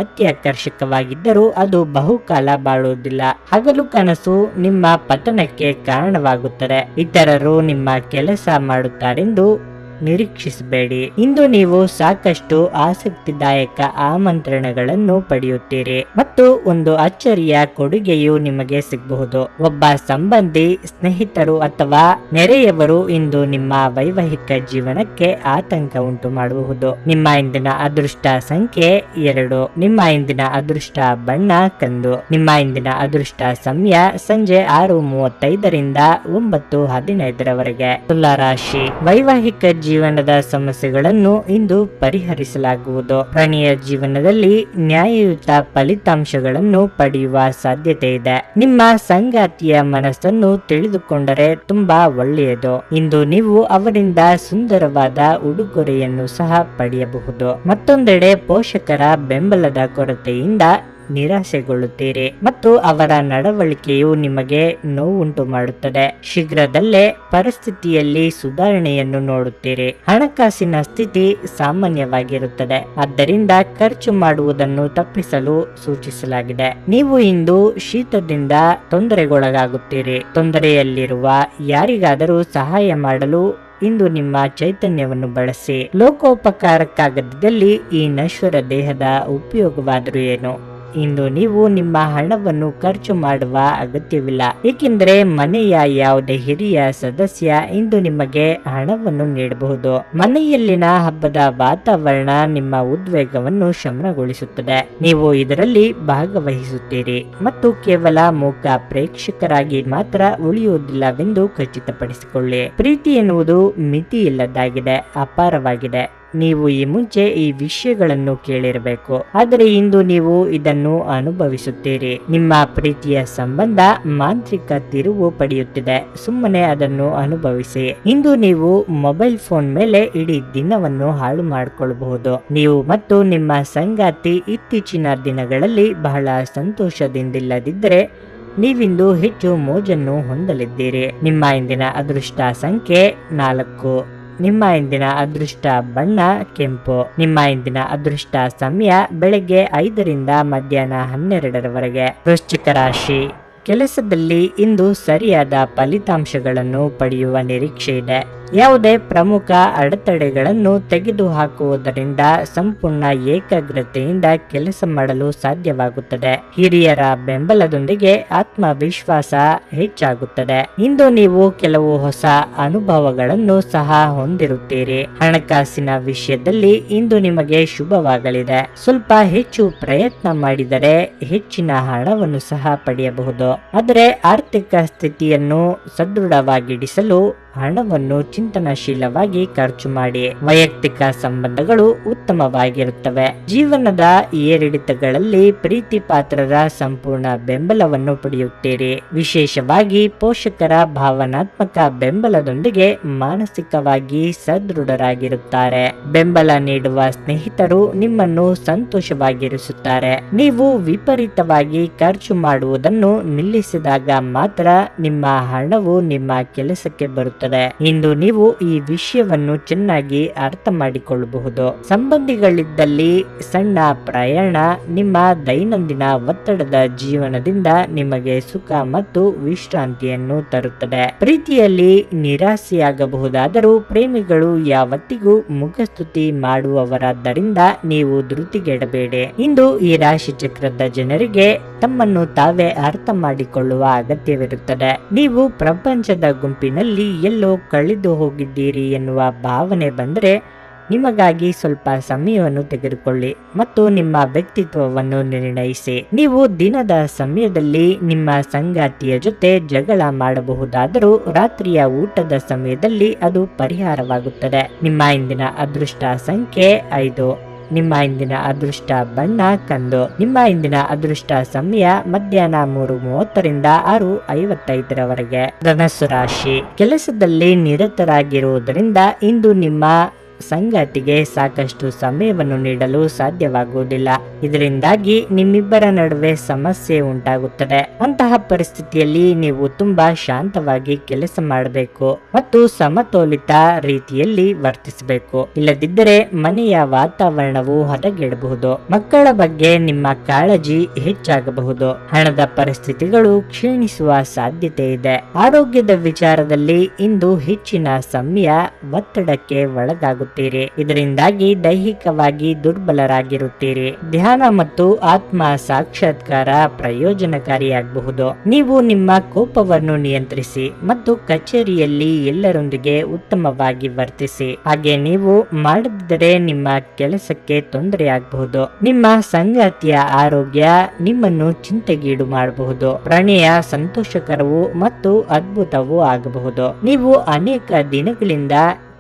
ಅತ್ಯಾಕರ್ಷಕವಾಗಿದ್ದರೂ ಅದು ಬಹುಕಾಲ ಬಾಳುವುದಿಲ್ಲ. ಹಗಲು ಕನಸು ನಿಮ್ಮ ಪತನಕ್ಕೆ ಕಾರಣವಾಗುತ್ತದೆ. ಇತರರು ನಿಮ್ಮ ಕೆಲಸ ಮಾಡುತ್ತಾರೆಂದು ನಿರೀಕ್ಷಿಸಬೇಡಿ. ಇಂದು ನೀವು ಸಾಕಷ್ಟು ಆಸಕ್ತಿದಾಯಕ ಆಮಂತ್ರಣಗಳನ್ನು ಪಡೆಯುತ್ತೀರಿ ಮತ್ತು ಒಂದು ಅಚ್ಚರಿಯ ಕೊಡುಗೆಯು ನಿಮಗೆ ಸಿಗಬಹುದು. ಒಬ್ಬ ಸಂಬಂಧಿ, ಸ್ನೇಹಿತರು ಅಥವಾ ನೆರೆಯವರು ಇಂದು ನಿಮ್ಮ ವೈವಾಹಿಕ ಜೀವನಕ್ಕೆ ಆತಂಕ ಉಂಟು ಮಾಡಬಹುದು. ನಿಮ್ಮ ಇಂದಿನ ಅದೃಷ್ಟ ಸಂಖ್ಯೆ 2. ನಿಮ್ಮ ಇಂದಿನ ಅದೃಷ್ಟ ಬಣ್ಣ ಕಂದು. ನಿಮ್ಮ ಇಂದಿನ ಅದೃಷ್ಟ ಸಮಯ ಸಂಜೆ 6:35 ರಿಂದ 9:15 ತುಲಾ ರಾಶಿ. ವೈವಾಹಿಕ ಜೀವನದ ಸಮಸ್ಯೆಗಳನ್ನು ಇಂದು ಪರಿಹರಿಸಲಾಗುವುದು. ಪ್ರಣಯ ಜೀವನದಲ್ಲಿ ನ್ಯಾಯಯುತ ಫಲಿತಾಂಶಗಳನ್ನು ಪಡೆಯುವ ಸಾಧ್ಯತೆ ಇದೆ. ನಿಮ್ಮ ಸಂಗಾತಿಯ ಮನಸ್ಸನ್ನು ತಿಳಿದುಕೊಂಡರೆ ತುಂಬಾ ಒಳ್ಳೆಯದು. ಇಂದು ನೀವು ಅವರಿಂದ ಸುಂದರವಾದ ಉಡುಗೊರೆಯನ್ನು ಸಹ ಪಡೆಯಬಹುದು. ಮತ್ತೊಂದೆಡೆ ಪೋಷಕರ ಬೆಂಬಲದ ಕೊರತೆಯಿಂದ ನಿರಾಸೆಗೊಳ್ಳುತ್ತೀರಿ ಮತ್ತು ಅವರ ನಡವಳಿಕೆಯು ನಿಮಗೆ ನೋವುಂಟು ಮಾಡುತ್ತದೆ. ಶೀಘ್ರದಲ್ಲೇ ಪರಿಸ್ಥಿತಿಯಲ್ಲಿ ಸುಧಾರಣೆಯನ್ನು ನೋಡುತ್ತೀರಿ. ಹಣಕಾಸಿನ ಸ್ಥಿತಿ ಸಾಮಾನ್ಯವಾಗಿರುತ್ತದೆ, ಆದ್ದರಿಂದ ಖರ್ಚು ಮಾಡುವುದನ್ನು ತಪ್ಪಿಸಲು ಸೂಚಿಸಲಾಗಿದೆ. ನೀವು ಇಂದು ಶೀತದಿಂದ ತೊಂದರೆಗೊಳಗಾಗುತ್ತೀರಿ. ತೊಂದರೆಯಲ್ಲಿರುವ ಯಾರಿಗಾದರೂ ಸಹಾಯ ಮಾಡಲು ಇಂದು ನಿಮ್ಮ ಚೈತನ್ಯವನ್ನು ಬಳಸಿ. ಲೋಕೋಪಕಾರಕ್ಕಾಗದಿದ್ದಲ್ಲಿ ಈ ನಶ್ವರ ದೇಹದ ಉಪಯೋಗವಾದರೂ ಏನು? ಇಂದು ನೀವು ನಿಮ್ಮ ಹಣವನ್ನು ಖರ್ಚು ಮಾಡುವ ಅಗತ್ಯವಿಲ್ಲ, ಏಕೆಂದರೆ ಮನೆಯ ಯಾವುದೇ ಹಿರಿಯ ಸದಸ್ಯ ಇಂದು ನಿಮಗೆ ಹಣವನ್ನು ನೀಡಬಹುದು. ಮನೆಯಲ್ಲಿನ ಹಬ್ಬದ ವಾತಾವರಣ ನಿಮ್ಮ ಉದ್ವೇಗವನ್ನು ಶಮನಗೊಳಿಸುತ್ತದೆ. ನೀವು ಇದರಲ್ಲಿ ಭಾಗವಹಿಸುತ್ತೀರಿ ಮತ್ತು ಕೇವಲ ಮೂಕ ಪ್ರೇಕ್ಷಕರಾಗಿ ಮಾತ್ರ ಉಳಿಯುವುದಿಲ್ಲವೆಂದು ಖಚಿತಪಡಿಸಿಕೊಳ್ಳಿ. ಪ್ರೀತಿ ಎನ್ನುವುದು ಮಿತಿಯಿಲ್ಲದಾಗಿದೆ, ಅಪಾರವಾಗಿದೆ. ನೀವು ಈ ಮುಂಚೆ ಈ ವಿಷಯಗಳನ್ನು ಕೇಳಿರಬೇಕು, ಆದರೆ ಇಂದು ನೀವು ಇದನ್ನು ಅನುಭವಿಸುತ್ತೀರಿ. ನಿಮ್ಮ ಪ್ರೀತಿಯ ಸಂಬಂಧ ಮಾಂತ್ರಿಕ ತಿರುವು ಪಡೆಯುತ್ತಿದೆ. ಸುಮ್ಮನೆ ಅದನ್ನು ಅನುಭವಿಸಿ. ಇಂದು ನೀವು ಮೊಬೈಲ್ ಫೋನ್ ಮೇಲೆ ಇಡೀ ದಿನವನ್ನು ಹಾಳು ಮಾಡಿಕೊಳ್ಳಬಹುದು. ನೀವು ಮತ್ತು ನಿಮ್ಮ ಸಂಗಾತಿ ಇತ್ತೀಚಿನ ದಿನಗಳಲ್ಲಿ ಬಹಳ ಸಂತೋಷದಿಂದಿಲ್ಲದಿದ್ದರೆ ನೀವಿಂದು ಹೆಚ್ಚು ಮೋಜನ್ನು ಹೊಂದಲಿದ್ದೀರಿ. ನಿಮ್ಮ ಇಂದಿನ ಅದೃಷ್ಟ ಸಂಖ್ಯೆ 4. ನಿಮ್ಮ ಇಂದಿನ ಅದೃಷ್ಟ ಬಣ್ಣ ಕೆಂಪು. ನಿಮ್ಮ ಇಂದಿನ ಅದೃಷ್ಟ ಸಮಯ ಬೆಳಗ್ಗೆ 5 ರಿಂದ ಮಧ್ಯಾಹ್ನ 12 ವೃಶ್ಚಿಕ ರಾಶಿ. ಕೆಲಸದಲ್ಲಿ ಇಂದು ಸರಿಯಾದ ಫಲಿತಾಂಶಗಳನ್ನು ಪಡೆಯುವ ನಿರೀಕ್ಷೆ ಇದೆ. ಯಾವುದೇ ಪ್ರಮುಖ ಅಡೆತಡೆಗಳನ್ನು ತೆಗೆದುಹಾಕುವುದರಿಂದ ಸಂಪೂರ್ಣ ಏಕಾಗ್ರತೆಯಿಂದ ಕೆಲಸ ಮಾಡಲು ಸಾಧ್ಯವಾಗುತ್ತದೆ. ಹಿರಿಯರ ಬೆಂಬಲದೊಂದಿಗೆ ಆತ್ಮವಿಶ್ವಾಸ ಹೆಚ್ಚಾಗುತ್ತದೆ. ಇಂದು ನೀವು ಕೆಲವು ಹೊಸ ಅನುಭವಗಳನ್ನು ಸಹ ಹೊಂದಿರುತ್ತೀರಿ. ಹಣಕಾಸಿನ ವಿಷಯದಲ್ಲಿ ಇಂದು ನಿಮಗೆ ಶುಭವಾಗಲಿದೆ. ಸ್ವಲ್ಪ ಹೆಚ್ಚು ಪ್ರಯತ್ನ ಮಾಡಿದರೆ ಹೆಚ್ಚಿನ ಹಣವನ್ನು ಸಹ ಪಡೆಯಬಹುದು. ಆದರೆ ಆರ್ಥಿಕ ಸ್ಥಿತಿಯನ್ನು ಸದೃಢವಾಗಿಡಿಸಲು ಹಣವನ್ನು ಚಿಂತನಶೀಲವಾಗಿ ಖರ್ಚು ಮಾಡಿ. ವೈಯಕ್ತಿಕ ಸಂಬಂಧಗಳು ಉತ್ತಮವಾಗಿರುತ್ತವೆ. ಜೀವನದ ಏರಿಳಿತಗಳಲ್ಲಿ ಪ್ರೀತಿ ಪಾತ್ರರ ಸಂಪೂರ್ಣ ಬೆಂಬಲವನ್ನು ಪಡೆಯುತ್ತೀರಿ. ವಿಶೇಷವಾಗಿ ಪೋಷಕರ ಭಾವನಾತ್ಮಕ ಬೆಂಬಲದೊಂದಿಗೆ ಮಾನಸಿಕವಾಗಿ ಸದೃಢರಾಗಿರುತ್ತಾರೆ. ಬೆಂಬಲ ನೀಡುವ ಸ್ನೇಹಿತರು ನಿಮ್ಮನ್ನು ಸಂತೋಷವಾಗಿರಿಸುತ್ತಾರೆ. ನೀವು ವಿಪರೀತವಾಗಿ ಖರ್ಚು ಮಾಡುವುದನ್ನು ನಿಲ್ಲಿಸಿದಾಗ ಮಾತ್ರ ನಿಮ್ಮ ಹಣವು ನಿಮ್ಮ ಕೆಲಸಕ್ಕೆ ಬರುತ್ತದೆ. ಇಂದು ನೀವು ಈ ವಿಷಯವನ್ನು ಚೆನ್ನಾಗಿ ಅರ್ಥ ಮಾಡಿಕೊಳ್ಳಬಹುದು. ಸಂಬಂಧಿಗಳಿದ್ದಲ್ಲಿ ಸಣ್ಣ ಪ್ರಯಾಣ ನಿಮ್ಮ ದೈನಂದಿನ ಒತ್ತಡದ ಜೀವನದಿಂದ ನಿಮಗೆ ಸುಖ ಮತ್ತು ವಿಶ್ರಾಂತಿಯನ್ನು ತರುತ್ತದೆ. ಪ್ರೀತಿಯಲ್ಲಿ ನಿರಾಸೆಯಾಗಬಹುದಾದರೂ ಪ್ರೇಮಿಗಳು ಯಾವತ್ತಿಗೂ ಮುಖಸ್ತುತಿ ಮಾಡುವವರಾದ್ದರಿಂದ ನೀವು ಧೃತಿಗೆಡಬೇಡಿ. ಇಂದು ಈ ರಾಶಿ ಚಕ್ರದ ಜನರಿಗೆ ತಮ್ಮನ್ನು ತಾವೇ ಅರ್ಥ ಮಾಡಿಕೊಳ್ಳುವ ಅಗತ್ಯವಿರುತ್ತದೆ. ನೀವು ಪ್ರಪಂಚದ ಗುಂಪಿನಲ್ಲಿ ಎಲ್ಲೋ ಕಳೆದು ಹೋಗಿದ್ದೀರಿ ಎನ್ನುವ ಭಾವನೆ ಬಂದರೆ ನಿಮಗಾಗಿ ಸ್ವಲ್ಪ ಸಮಯವನ್ನು ತೆಗೆದುಕೊಳ್ಳಿ ಮತ್ತು ನಿಮ್ಮ ವ್ಯಕ್ತಿತ್ವವನ್ನು ನಿರ್ಣಯಿಸಿ. ನೀವು ದಿನದ ಸಮಯದಲ್ಲಿ ನಿಮ್ಮ ಸಂಗಾತಿಯ ಜೊತೆ ಜಗಳ ಮಾಡಬಹುದಾದರೂ ರಾತ್ರಿಯ ಊಟದ ಸಮಯದಲ್ಲಿ ಅದು ಪರಿಹಾರವಾಗುತ್ತದೆ. ನಿಮ್ಮ ಇಂದಿನ ಅದೃಷ್ಟ ಸಂಖ್ಯೆ 5. ನಿಮ್ಮ ಇಂದಿನ ಅದೃಷ್ಟ ಬಣ್ಣ ಕಂದು. ನಿಮ್ಮ ಇಂದಿನ ಅದೃಷ್ಟ ಸಮಯ ಮಧ್ಯಾಹ್ನ 3:30ರಿಂದ 6:55ರವರೆಗೆ. ಧನಸ್ಸು ರಾಶಿ. ಕೆಲಸದಲ್ಲಿ ನಿರತರಾಗಿರುವುದರಿಂದ ಇಂದು ನಿಮ್ಮ ಸಂಗಾತಿಗೆ ಸಾಕಷ್ಟು ಸಮಯವನ್ನು ನೀಡಲು ಸಾಧ್ಯವಾಗುವುದಿಲ್ಲ. ಇದರಿಂದಾಗಿ ನಿಮ್ಮಿಬ್ಬರ ನಡುವೆ ಸಮಸ್ಯೆ ಉಂಟಾಗುತ್ತದೆ. ಅಂತಹ ಪರಿಸ್ಥಿತಿಯಲ್ಲಿ ನೀವು ತುಂಬಾ ಶಾಂತವಾಗಿ ಕೆಲಸ ಮಾಡಬೇಕು ಮತ್ತು ಸಮತೋಲಿತ ರೀತಿಯಲ್ಲಿ ವರ್ತಿಸಬೇಕು. ಇಲ್ಲದಿದ್ದರೆ ಮನೆಯ ವಾತಾವರಣವು ಹದಗೆಡಬಹುದು. ಮಕ್ಕಳ ಬಗ್ಗೆ ನಿಮ್ಮ ಕಾಳಜಿ ಹೆಚ್ಚಾಗಬಹುದು. ಹಣದ ಪರಿಸ್ಥಿತಿಗಳು ಕ್ಷೀಣಿಸುವ ಸಾಧ್ಯತೆ ಇದೆ. ಆರೋಗ್ಯದ ವಿಚಾರದಲ್ಲಿ ಇಂದು ಹೆಚ್ಚಿನ ಸಮಯ ಒತ್ತಡಕ್ಕೆ ಒಳಗಾಗುತ್ತದೆ. ಇದರಿಂದಾಗಿ ದೈಹಿಕವಾಗಿ ದುರ್ಬಲರಾಗಿರುತ್ತೀರಿ. ಧ್ಯಾನ ಮತ್ತು ಆತ್ಮ ಸಾಕ್ಷಾತ್ಕಾರ ಪ್ರಯೋಜನಕಾರಿಯಾಗಬಹುದು. ನೀವು ನಿಮ್ಮ ಕೋಪವನ್ನು ನಿಯಂತ್ರಿಸಿ ಮತ್ತು ಕಚೇರಿಯಲ್ಲಿ ಎಲ್ಲರೊಂದಿಗೆ ಉತ್ತಮವಾಗಿ ವರ್ತಿಸಿ. ಹಾಗೆ ನೀವು ಮಾಡದಿದ್ದರೆ ನಿಮ್ಮ ಕೆಲಸಕ್ಕೆ ತೊಂದರೆಯಾಗಬಹುದು. ನಿಮ್ಮ ಸಂಗಾತಿಯ ಆರೋಗ್ಯ ನಿಮ್ಮನ್ನು ಚಿಂತೆಗೀಡು ಮಾಡಬಹುದು. ಪ್ರಣಯ ಸಂತೋಷಕರವೂ ಮತ್ತು ಅದ್ಭುತವೂ ಆಗಬಹುದು. ನೀವು ಅನೇಕ ದಿನಗಳಿಂದ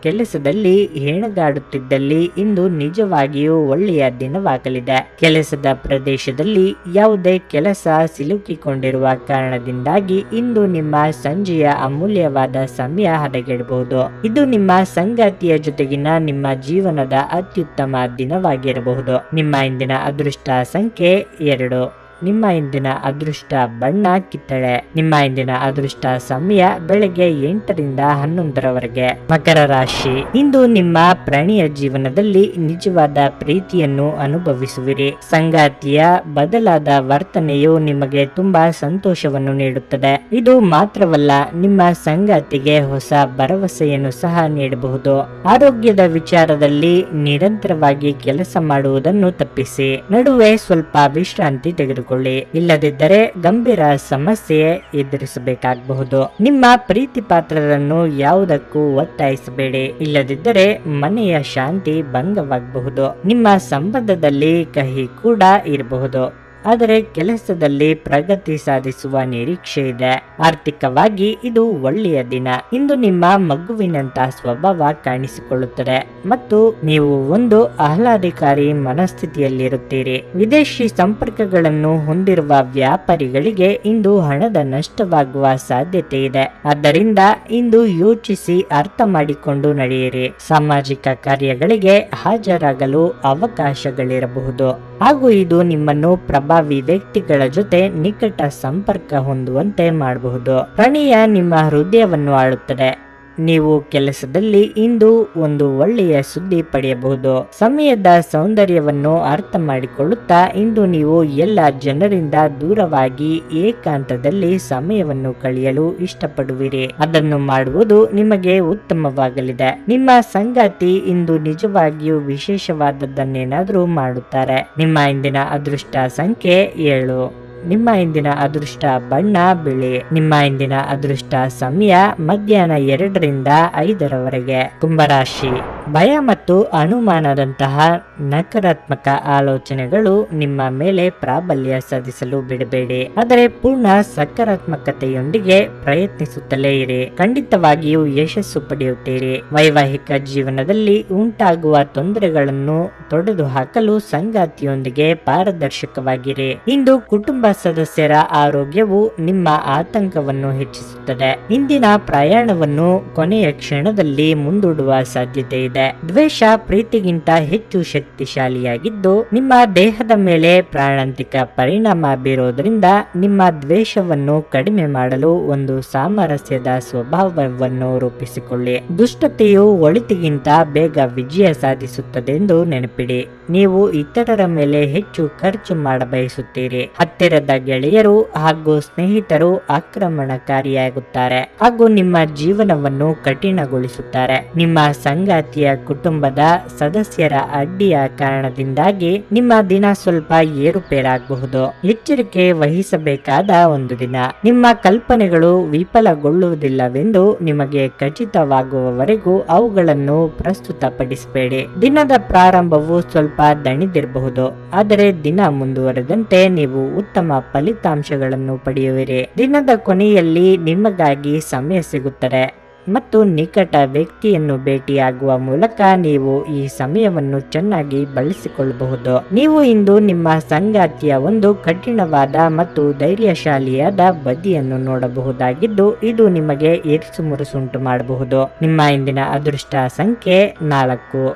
ಕೆಲಸದಲ್ಲಿ ಹೆಣಗಾಡುತ್ತಿದ್ದಲ್ಲಿ ಇಂದು ನಿಜವಾಗಿಯೂ ಒಳ್ಳೆಯ ದಿನವಾಗಲಿದೆ. ಕೆಲಸದ ಪ್ರದೇಶದಲ್ಲಿ ಯಾವುದೇ ಕೆಲಸ ಸಿಲುಕಿಕೊಂಡಿರುವ ಕಾರಣದಿಂದಾಗಿ ಇಂದು ನಿಮ್ಮ ಸಂಜೆಯ ಅಮೂಲ್ಯವಾದ ಸಮಯ ಹದಗೆಡಬಹುದು. ಇದು ನಿಮ್ಮ ಸಂಗಾತಿಯ ಜೊತೆಗಿನ ನಿಮ್ಮ ಜೀವನದ ಅತ್ಯುತ್ತಮ ದಿನವಾಗಿರಬಹುದು. ನಿಮ್ಮ ಇಂದಿನ ಅದೃಷ್ಟ ಸಂಖ್ಯೆ 2. ನಿಮ್ಮ ಇಂದಿನ ಅದೃಷ್ಟ ಬಣ್ಣ ಕಿತ್ತಳೆ. ನಿಮ್ಮ ಇಂದಿನ ಅದೃಷ್ಟ ಸಮಯ ಬೆಳಗ್ಗೆ 8ರಿಂದ 11ರವರೆಗೆ. ಮಕರ ರಾಶಿ. ಇಂದು ನಿಮ್ಮ ಪ್ರಣಯ ಜೀವನದಲ್ಲಿ ನಿಜವಾದ ಪ್ರೀತಿಯನ್ನು ಅನುಭವಿಸುವಿರಿ. ಸಂಗಾತಿಯ ಬದಲಾದ ವರ್ತನೆಯು ನಿಮಗೆ ತುಂಬಾ ಸಂತೋಷವನ್ನು ನೀಡುತ್ತದೆ. ಇದು ಮಾತ್ರವಲ್ಲ, ನಿಮ್ಮ ಸಂಗಾತಿಗೆ ಹೊಸ ಭರವಸೆಯನ್ನು ಸಹ ನೀಡಬಹುದು. ಆರೋಗ್ಯದ ವಿಚಾರದಲ್ಲಿ ನಿರಂತರವಾಗಿ ಕೆಲಸ ಮಾಡುವುದನ್ನು ತಪ್ಪಿಸಿ. ನಡುವೆ ಸ್ವಲ್ಪ ವಿಶ್ರಾಂತಿ ತೆಗೆದುಕೊಳ್ಳಿ. ಇಲ್ಲದಿದ್ದರೆ ಗಂಭೀರ ಸಮಸ್ಯೆ ಎದುರಿಸಬೇಕಾಗಬಹುದು. ನಿಮ್ಮ ಪ್ರೀತಿ ಪಾತ್ರರನ್ನು ಯಾವುದಕ್ಕೂ ಒತ್ತಾಯಿಸಬೇಡಿ. ಇಲ್ಲದಿದ್ದರೆ ಮನೆಯ ಶಾಂತಿ ಭಂಗವಾಗಬಹುದು. ನಿಮ್ಮ ಸಂಬಂಧದಲ್ಲಿ ಕಹಿ ಕೂಡ ಇರಬಹುದು. ಆದರೆ ಕೆಲಸದಲ್ಲಿ ಪ್ರಗತಿ ಸಾಧಿಸುವ ನಿರೀಕ್ಷೆ ಇದೆ. ಆರ್ಥಿಕವಾಗಿ ಇದು ಒಳ್ಳೆಯ ದಿನ. ಇಂದು ನಿಮ್ಮ ಮಗುವಿನಂತ ಸ್ವಭಾವ ಕಾಣಿಸಿಕೊಳ್ಳುತ್ತದೆ ಮತ್ತು ನೀವು ಒಂದು ಆಹ್ಲಾದಕಾರಿ ಮನಸ್ಥಿತಿಯಲ್ಲಿರುತ್ತೀರಿ. ವಿದೇಶಿ ಸಂಪರ್ಕಗಳನ್ನು ಹೊಂದಿರುವ ವ್ಯಾಪಾರಿಗಳಿಗೆ ಇಂದು ಹಣದ ನಷ್ಟವಾಗುವ ಸಾಧ್ಯತೆ ಇದೆ. ಆದ್ದರಿಂದ ಇಂದು ಯೋಚಿಸಿ ಅರ್ಥ ಮಾಡಿಕೊಂಡು ನಡೆಯಿರಿ. ಸಾಮಾಜಿಕ ಕಾರ್ಯಗಳಿಗೆ ಹಾಜರಾಗಲು ಅವಕಾಶಗಳಿರಬಹುದು ಹಾಗೂ ಇದು ನಿಮ್ಮನ್ನು ಪ್ರಭಾವಿ ವ್ಯಕ್ತಿಗಳ ಜೊತೆ ನಿಕಟ ಸಂಪರ್ಕ ಹೊಂದುವಂತೆ ಮಾಡಬಹುದು. ಪ್ರಣಯ ನಿಮ್ಮ ಹೃದಯವನ್ನು ಆಳುತ್ತದೆ. ನೀವು ಕೆಲಸದಲ್ಲಿ ಇಂದು ಒಂದು ಒಳ್ಳೆಯ ಸುದ್ದಿ ಪಡೆಯಬಹುದು. ಸಮಯದ ಸೌಂದರ್ಯವನ್ನು ಅರ್ಥ ಮಾಡಿಕೊಳ್ಳುತ್ತಾ ಇಂದು ನೀವು ಎಲ್ಲ ಜನರಿಂದ ದೂರವಾಗಿ ಏಕಾಂತದಲ್ಲಿ ಸಮಯವನ್ನು ಕಳೆಯಲು ಇಷ್ಟಪಡುವಿರಿ. ಅದನ್ನು ಮಾಡುವುದು ನಿಮಗೆ ಉತ್ತಮವಾಗಲಿದೆ. ನಿಮ್ಮ ಸಂಗಾತಿ ಇಂದು ನಿಜವಾಗಿಯೂ ವಿಶೇಷವಾದದ್ದನ್ನೇನಾದರೂ ಮಾಡುತ್ತಾರೆ. ನಿಮ್ಮ ಇಂದಿನ ಅದೃಷ್ಟ ಸಂಖ್ಯೆ 7. ನಿಮ್ಮ ಇಂದಿನ ಅದೃಷ್ಟ ಬಣ್ಣ ಬಿಳಿ. ನಿಮ್ಮ ಇಂದಿನ ಅದೃಷ್ಟ ಸಮಯ ಮಧ್ಯಾಹ್ನ 2ರಿಂದ 5ರವರೆಗೆ. ಕುಂಭರಾಶಿ. ಭಯ ಮತ್ತು ಅನುಮಾನದಂತಹ ನಕಾರಾತ್ಮಕ ಆಲೋಚನೆಗಳು ನಿಮ್ಮ ಮೇಲೆ ಪ್ರಾಬಲ್ಯ ಸಾಧಿಸಲು ಬಿಡಬೇಡಿ. ಆದರೆ ಪೂರ್ಣ ಸಕಾರಾತ್ಮಕತೆಯೊಂದಿಗೆ ಪ್ರಯತ್ನಿಸುತ್ತಲೇ ಇರಿ. ಖಂಡಿತವಾಗಿಯೂ ಯಶಸ್ಸು ಪಡೆಯುತ್ತೀರಿ. ವೈವಾಹಿಕ ಜೀವನದಲ್ಲಿ ಉಂಟಾಗುವ ತೊಂದರೆಗಳನ್ನು ತೊಡೆದು ಹಾಕಲು ಸಂಗಾತಿಯೊಂದಿಗೆ ಪಾರದರ್ಶಕವಾಗಿರಿ. ಇಂದು ಕುಟುಂಬ ಸದಸ್ಯರ ಆರೋಗ್ಯವು ನಿಮ್ಮ ಆತಂಕವನ್ನು ಹೆಚ್ಚಿಸುತ್ತದೆ. ಇಂದಿನ ಪ್ರಯಾಣವನ್ನು ಕೊನೆಯ ಕ್ಷಣದಲ್ಲಿ ಮುಂದೂಡುವ ಸಾಧ್ಯತೆ ಇದೆ. ದ್ವೇಷ ಪ್ರೀತಿಗಿಂತ ಹೆಚ್ಚು ಶಕ್ತಿಶಾಲಿಯಾಗಿದ್ದು ನಿಮ್ಮ ದೇಹದ ಮೇಲೆ ಪ್ರಾಣಾಂತಿಕ ಪರಿಣಾಮ ಬೀರೋದ್ರಿಂದ ನಿಮ್ಮ ದ್ವೇಷವನ್ನು ಕಡಿಮೆ ಮಾಡಲು ಒಂದು ಸಾಮರಸ್ಯದ ಸ್ವಭಾವವನ್ನು ರೂಪಿಸಿಕೊಳ್ಳಿ. ದುಷ್ಟತೆಯು ಒಳಿತಿಗಿಂತ ಬೇಗ ವಿಜಯ ಸಾಧಿಸುತ್ತದೆ ಎಂದು ನೆನಪಿಡಿ. ನೀವು ಇತರರ ಮೇಲೆ ಹೆಚ್ಚು ಖರ್ಚು ಮಾಡಬಯಸುತ್ತೀರಿ. ಹತ್ತಿರದ ಗೆಳೆಯರು ಹಾಗೂ ಸ್ನೇಹಿತರು ಆಕ್ರಮಣಕಾರಿಯಾಗುತ್ತಾರೆ ಹಾಗೂ ನಿಮ್ಮ ಜೀವನವನ್ನು ಕಠಿಣಗೊಳಿಸುತ್ತಾರೆ. ನಿಮ್ಮ ಸಂಗಾತಿಯ ಕುಟುಂಬದ ಸದಸ್ಯರ ಅಡ್ಡಿಯ ಕಾರಣದಿಂದಾಗಿ ನಿಮ್ಮ ದಿನ ಸ್ವಲ್ಪ ಏರುಪೇರಾಗಬಹುದು. ಎಚ್ಚರಿಕೆ ವಹಿಸಬೇಕಾದ ಒಂದು ದಿನ. ನಿಮ್ಮ ಕಲ್ಪನೆಗಳು ವಿಫಲಗೊಳ್ಳುವುದಿಲ್ಲವೆಂದು ನಿಮಗೆ ಖಚಿತವಾಗುವವರೆಗೂ ಅವುಗಳನ್ನು ಪ್ರಸ್ತುತಪಡಿಸಬೇಡಿ. ದಿನದ ಪ್ರಾರಂಭವು ಸ್ವಲ್ಪ ದಣಿದಿರಬಹುದು, ಆದರೆ ದಿನ ಮುಂದುವರೆದಂತೆ ನೀವು ಉತ್ತಮ ಫಲಿತಾಂಶಗಳನ್ನು ಪಡೆಯುವಿರಿ. ದಿನದ ಕೊನೆಯಲ್ಲಿ ನಿಮಗಾಗಿ ಸಮಯ ಸಿಗುತ್ತದೆ ಮತ್ತು ನಿಕಟ ವ್ಯಕ್ತಿಯನ್ನು ಭೇಟಿಯಾಗುವ ಮೂಲಕ ನೀವು ಈ ಸಮಯವನ್ನು ಚೆನ್ನಾಗಿ ಬಳಸಿಕೊಳ್ಳಬಹುದು. ನೀವು ಇಂದು ನಿಮ್ಮ ಸಂಗಾತಿಯ ಒಂದು ಕಠಿಣವಾದ ಮತ್ತು ಧೈರ್ಯಶಾಲಿಯಾದ ಬದಿಯನ್ನು ನೋಡಬಹುದಾಗಿದ್ದು ಇದು ನಿಮಗೆ ಏರಿಸುಮುರುಸುಂಟು ಮಾಡಬಹುದು. ನಿಮ್ಮ ಇಂದಿನ ಅದೃಷ್ಟ ಸಂಖ್ಯೆ 4.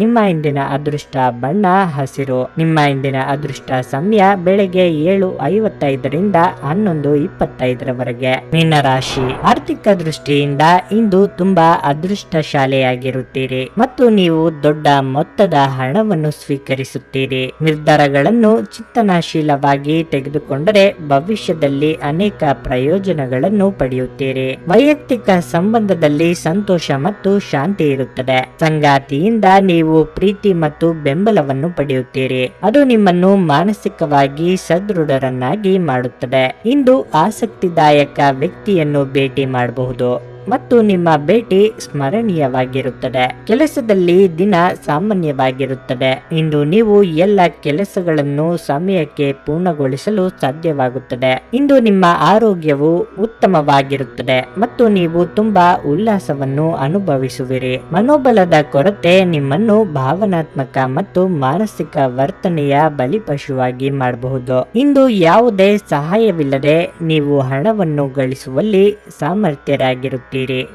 ನಿಮ್ಮ ಇಂದಿನ ಅದೃಷ್ಟ ಬಣ್ಣ ಹಸಿರು. ನಿಮ್ಮ ಇಂದಿನ ಅದೃಷ್ಟ ಸಮಯ ಬೆಳಗ್ಗೆ 7:55ರಿಂದ 11:25ರವರೆಗೆ. ಮೀನರಾಶಿ. ಆರ್ಥಿಕ ದೃಷ್ಟಿಯಿಂದ ಇಂದು ತುಂಬಾ ಅದೃಷ್ಟಶಾಲಿಯಾಗಿರುತ್ತೀರಿ ಮತ್ತು ನೀವು ದೊಡ್ಡ ಮೊತ್ತದ ಹಣವನ್ನು ಸ್ವೀಕರಿಸುತ್ತೀರಿ. ನಿರ್ಧಾರಗಳನ್ನು ಚಿಂತನಾಶೀಲವಾಗಿ ತೆಗೆದುಕೊಂಡರೆ ಭವಿಷ್ಯದಲ್ಲಿ ಅನೇಕ ಪ್ರಯೋಜನಗಳನ್ನು ಪಡೆಯುತ್ತೀರಿ. ವೈಯಕ್ತಿಕ ಸಂಬಂಧದಲ್ಲಿ ಸಂತೋಷ ಮತ್ತು ಶಾಂತಿ ಇರುತ್ತದೆ. ಸಂಗಾತಿಯಿಂದ ನೀವು ಪ್ರೀತಿ ಮತ್ತು ಬೆಂಬಲವನ್ನು ಪಡೆಯುತ್ತೀರಿ. ಅದು ನಿಮ್ಮನ್ನು ಮಾನಸಿಕವಾಗಿ ಸದೃಢರನ್ನಾಗಿ ಮಾಡುತ್ತದೆ. ಇಂದು ಆಸಕ್ತಿದಾಯಕ ವ್ಯಕ್ತಿಯನ್ನು ಭೇಟಿ ಮಾಡಬಹುದು ಮತ್ತು ನಿಮ್ಮ ಭೇಟಿ ಸ್ಮರಣೀಯವಾಗಿರುತ್ತದೆ. ಕೆಲಸದಲ್ಲಿ ದಿನ ಸಾಮಾನ್ಯವಾಗಿರುತ್ತದೆ. ಇಂದು ನೀವು ಎಲ್ಲ ಕೆಲಸಗಳನ್ನು ಸಮಯಕ್ಕೆ ಪೂರ್ಣಗೊಳಿಸಲು ಸಾಧ್ಯವಾಗುತ್ತದೆ. ಇಂದು ನಿಮ್ಮ ಆರೋಗ್ಯವು ಉತ್ತಮವಾಗಿರುತ್ತದೆ ಮತ್ತು ನೀವು ತುಂಬಾ ಉಲ್ಲಾಸವನ್ನು ಅನುಭವಿಸುವಿರಿ. ಮನೋಬಲದ ಕೊರತೆ ನಿಮ್ಮನ್ನು ಭಾವನಾತ್ಮಕ ಮತ್ತು ಮಾನಸಿಕ ವರ್ತನೆಯ ಬಲಿಪಶುವಾಗಿ ಮಾಡಬಹುದು. ಇಂದು ಯಾವುದೇ ಸಹಾಯವಿಲ್ಲದೆ ನೀವು ಹಣವನ್ನು ಗಳಿಸುವಲ್ಲಿ ಸಾಮರ್ಥ್ಯರಾಗಿರುತ್ತೀರಿ.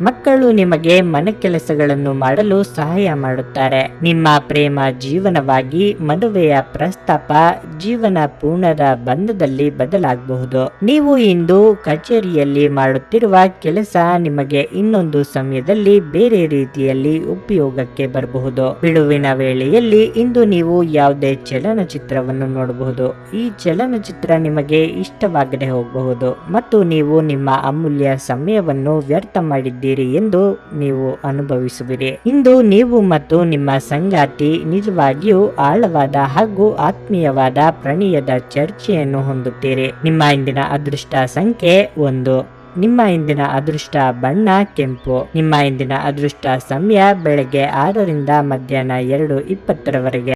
ಮಕ್ಕಳು ನಿಮಗೆ ಮನೆ ಕೆಲಸಗಳನ್ನು ಮಾಡಲು ಸಹಾಯ ಮಾಡುತ್ತಾರೆ. ನಿಮ್ಮ ಪ್ರೇಮ ಜೀವನವಾಗಿ ಮದುವೆಯ ಪ್ರಸ್ತಾಪ ಜೀವನ ಪೂರ್ಣದ ಬಂಧದಲ್ಲಿ ಬದಲಾಗಬಹುದು. ನೀವು ಇಂದು ಕಚೇರಿಯಲ್ಲಿ ಮಾಡುತ್ತಿರುವ ಕೆಲಸ ನಿಮಗೆ ಇನ್ನೊಂದು ಸಮಯದಲ್ಲಿ ಬೇರೆ ರೀತಿಯಲ್ಲಿ ಉಪಯೋಗಕ್ಕೆ ಬರಬಹುದು. ಬಿಡುವಿನ ವೇಳೆಯಲ್ಲಿ ಇಂದು ನೀವು ಯಾವುದೇ ಚಲನಚಿತ್ರವನ್ನು ನೋಡಬಹುದು. ಈ ಚಲನಚಿತ್ರ ನಿಮಗೆ ಇಷ್ಟವಾಗದೆ ಹೋಗಬಹುದು ಮತ್ತು ನೀವು ನಿಮ್ಮ ಅಮೂಲ್ಯ ಸಮಯವನ್ನು ವ್ಯರ್ಥ ಮಾಡಿದ್ದೀರಿ ಎಂದು ನೀವು ಅನುಭವಿಸುವಿರಿ. ಇಂದು ನೀವು ಮತ್ತು ನಿಮ್ಮ ಸಂಗಾತಿ ನಿಜವಾಗಿಯೂ ಆಳವಾದ ಹಾಗೂ ಆತ್ಮೀಯವಾದ ಪ್ರಣಯದ ಚರ್ಚೆಯನ್ನು ಹೊಂದುತ್ತೀರಿ. ನಿಮ್ಮ ಇಂದಿನ ಅದೃಷ್ಟ ಸಂಖ್ಯೆ 1. ನಿಮ್ಮ ಇಂದಿನ ಅದೃಷ್ಟ ಬಣ್ಣ ಕೆಂಪು. ನಿಮ್ಮ ಇಂದಿನ ಅದೃಷ್ಟ ಸಮಯ ಬೆಳಗ್ಗೆ 6ರಿಂದ ಮಧ್ಯಾಹ್ನ 2:20ರವರೆಗೆ.